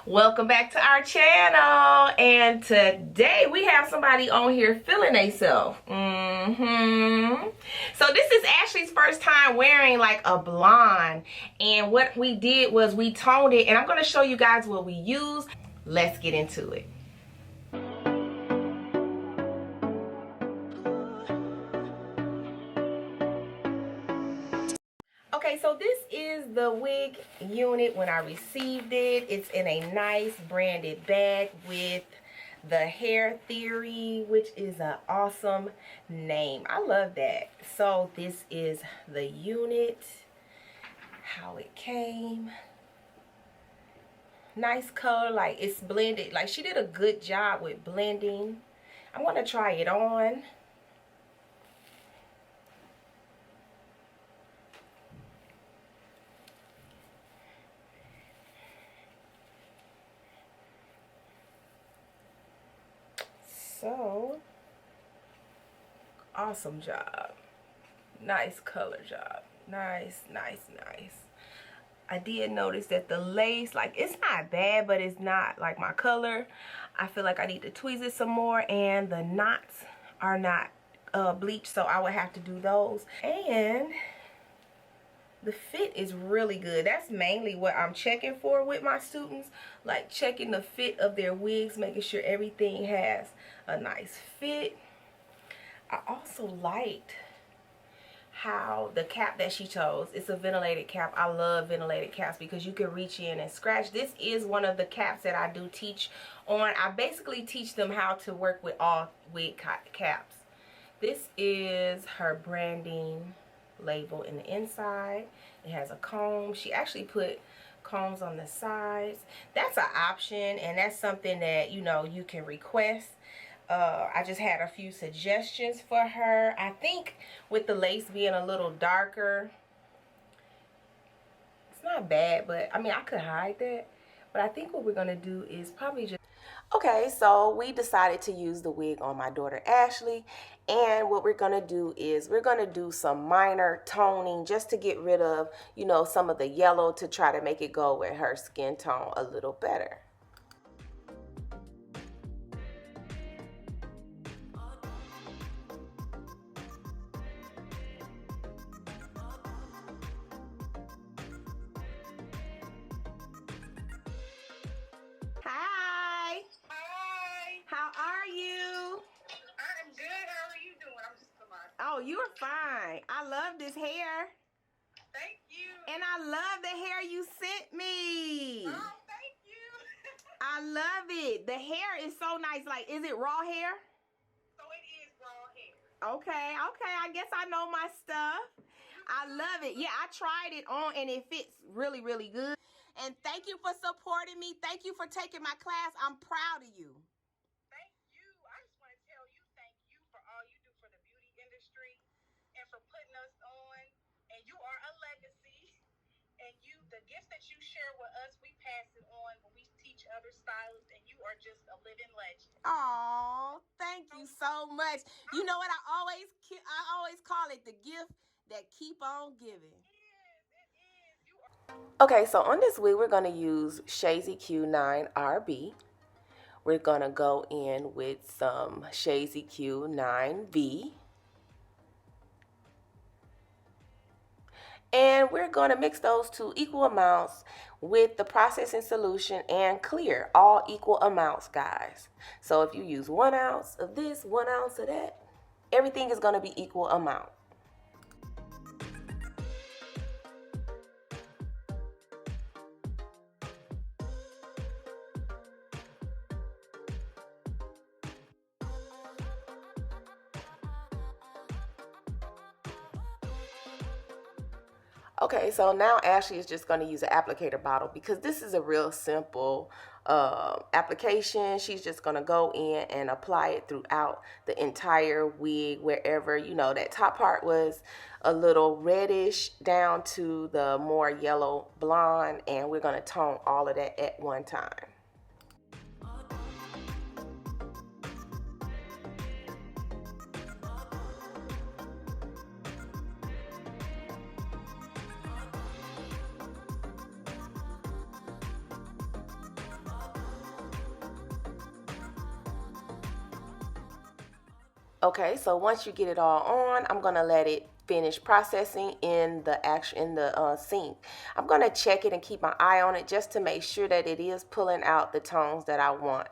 Welcome back to our channel, and today we have somebody on here feeling themselves. So this is Ashley's first time wearing like a blonde, and what we did was we toned it, and I'm going to show you guys what we used. Let's get into it. Okay, so this is the wig unit when I received it. It's in a nice branded bag with the Hair Theory, which is an awesome name. I love that. So this is the unit, how it came. Nice color, like it's blended. Like she did a good job with blending. I'm gonna try it on. So, awesome job. Nice color job. Nice. I did notice that the lace, like, it's not bad, but it's not like my color. I feel like I need to tweeze it some more, and the knots are not bleached, so I would have to do those. And the fit is really good. That's mainly what I'm checking for with my students, like checking the fit of their wigs, making sure everything has a nice fit. I also liked how the cap that she chose, it's a ventilated cap. I love ventilated caps because you can reach in and scratch. This is one of the caps that I do teach on. I basically teach them how to work with all wig caps. This is her branding label in the inside. It has a comb. She actually put combs on the sides. That's an option, and that's something that, you know, you can request. I just had a few suggestions for her. I think with the lace being a little darker, it's not bad, but I mean, I could hide that. But I think what we're gonna do is probably just... Okay, so we decided to use the wig on my daughter Ashley, and what we're gonna do is we're gonna do some minor toning just to get rid of, you know, some of the yellow, to try to make it go with her skin tone a little better. Hi. Hi. How are you? I'm good. How are you doing? I'm just come on. Oh, you're fine. I love this hair. Thank you. And I love the hair you sent me. Oh, thank you. I love it. The hair is so nice. Like, is it raw hair? So it is raw hair. Okay. I guess I know my stuff. I love it. Yeah, I tried it on and it fits really good. And thank you for supporting me. Thank you for taking my class. I'm proud of you. Thank you. I just want to tell you thank you for all you do for the beauty industry and for putting us on. And you are a legacy. And the gifts that you share with us, we pass it on when we teach other stylists, and you are just a living legend. Oh, thank you so much. You know what? I always call it the gift that keep on giving. Okay, so on this wig, we're going to use Shazy Q9RB. We're going to go in with some Shazy Q9V. And we're going to mix those two equal amounts with the processing solution and clear, all equal amounts, guys. So if you use 1 ounce of this, 1 ounce of that, everything is going to be equal amount. Okay, so now Ashley is just going to use an applicator bottle because this is a real simple application. She's just going to go in and apply it throughout the entire wig, wherever, you know, that top part was a little reddish down to the more yellow blonde, and we're going to tone all of that at one time. Okay, so once you get it all on, I'm gonna let it finish processing in the sink. I'm gonna check it and keep my eye on it just to make sure that it is pulling out the tones that I want.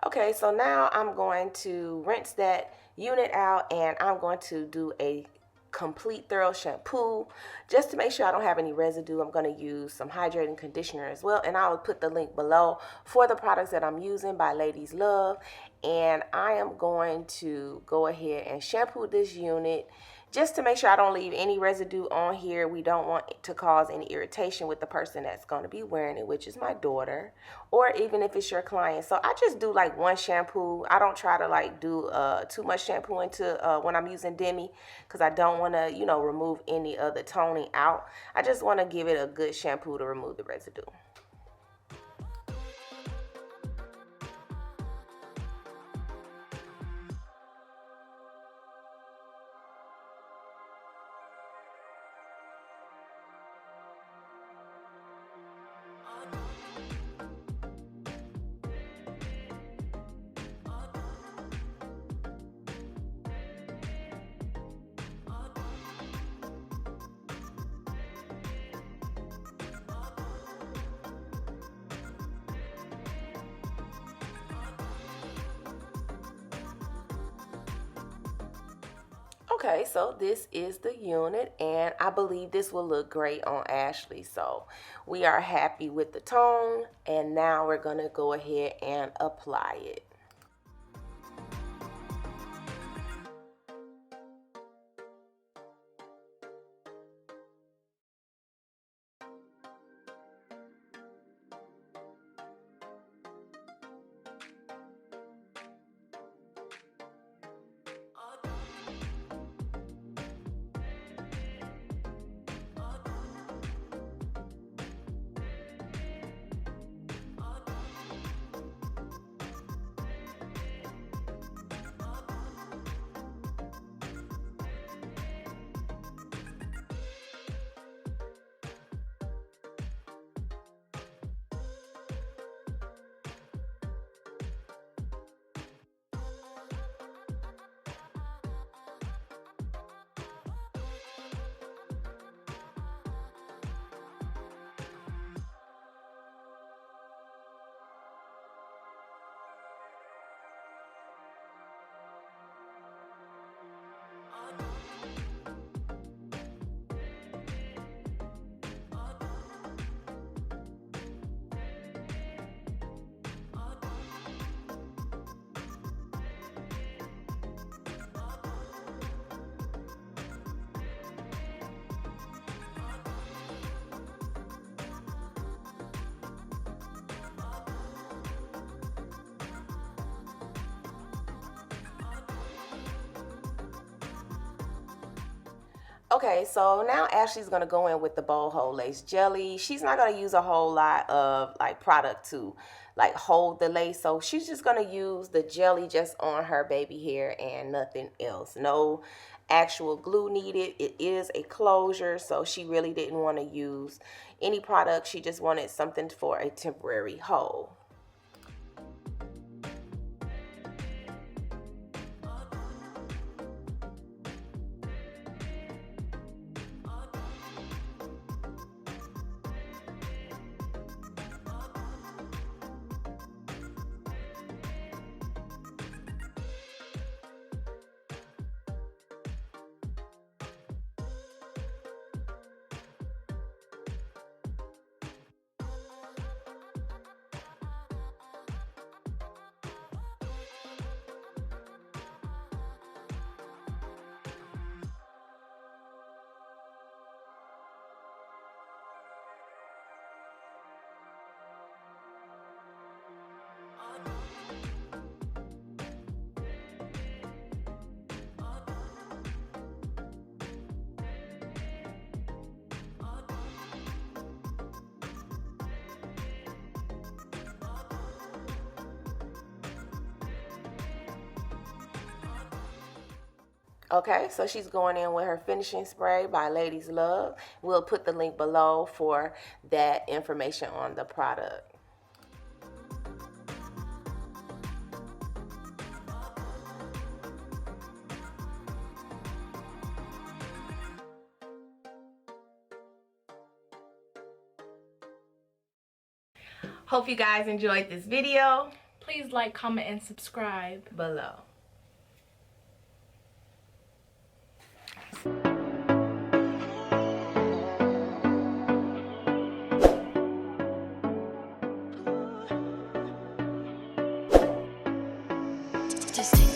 Okay, so now I'm going to rinse that unit out, and I'm going to do a complete thorough shampoo just to make sure I don't have any residue. I'm going to use some hydrating conditioner as well, and I will put the link below for the products that I'm using by Ladies Love. And I am going to go ahead and shampoo this unit just to make sure I don't leave any residue on here. We don't want it to cause any irritation with the person that's going to be wearing it, which is my daughter, or even if it's your client. So I just do like one shampoo. I don't try to like do too much shampoo into when I'm using Demi, because I don't want to, you know, remove any of the toning out. I just want to give it a good shampoo to remove the residue. Okay, so this is the unit, and I believe this will look great on Ashley. So we are happy with the tone, and now we're going to go ahead and apply it. Okay, so now Ashley's gonna go in with the boho lace jelly. She's not gonna use a whole lot of like product to like hold the lace, so she's just gonna use the jelly just on her baby hair and nothing else. No actual glue needed. It is a closure, so she really didn't want to use any product. She just wanted something for a temporary hold. Okay, so she's going in with her finishing spray by Ladies Love. We'll put the link below for that information on the product. Hope you guys enjoyed this video. Please like, comment, and subscribe Below. Just